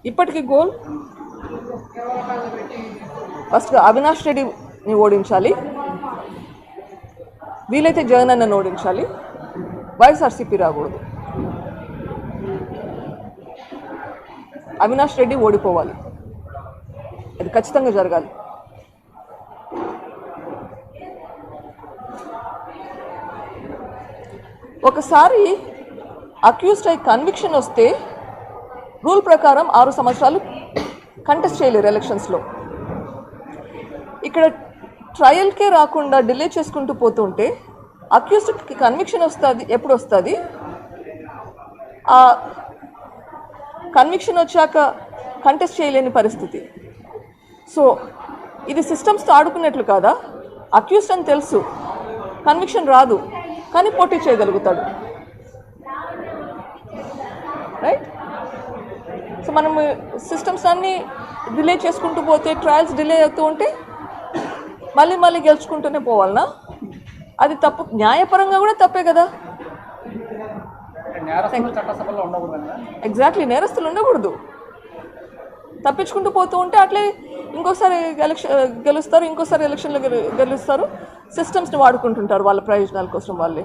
ఇప్పటికీ గోల్ ఫస్ట్గా అవినాష్ రెడ్డిని ఓడించాలి, వీలైతే జగన్ అన్నను ఓడించాలి, వైఎస్ఆర్సీపీ రాకూడదు. అవినాష్ రెడ్డి ఓడిపోవాలి, అది ఖచ్చితంగా జరగాలి. ఒకసారి అక్యూజ్డ్ అయి కన్విక్షన్ వస్తే రూల్ ప్రకారం 6 సంవత్సరాలు కంటెస్ట్ చేయలేరు ఎలక్షన్స్లో. ఇక్కడ ట్రయల్కే రాకుండా డిలే చేసుకుంటూ పోతుంటే అక్యూజ్డ్కి కన్విక్షన్ వస్తుంది. ఎప్పుడు వస్తుంది? ఆ కన్విక్షన్ వచ్చాక కంటెస్ట్ చేయలేని పరిస్థితి. సో ఇది సిస్టమ్స్తో ఆడుకున్నట్లు కాదా? అక్యూజ్డ్ అని తెలుసు, కన్విక్షన్ రాదు, కానీ పోటీ చేయగలుగుతాడు. రైట్? సో మనం సిస్టమ్స్ అన్నీ డిలే చేసుకుంటూ పోతే, ట్రయల్స్ డిలే అవుతూ ఉంటే మళ్ళీ గెలుచుకుంటూనే పోవాలనా? అది తప్పు, న్యాయపరంగా కూడా తప్పే కదా. ఎగ్జాక్ట్లీ, నేరస్తులు ఉండకూడదు. తప్పించుకుంటూ పోతూ ఉంటే అట్లే ఇంకోసారి గెలుస్తారు, ఇంకోసారి ఎలక్షన్లో గెలుస్తారు, సిస్టమ్స్ని వాడుకుంటుంటారు వాళ్ళ ప్రయోజనాల కోసం వాళ్ళే.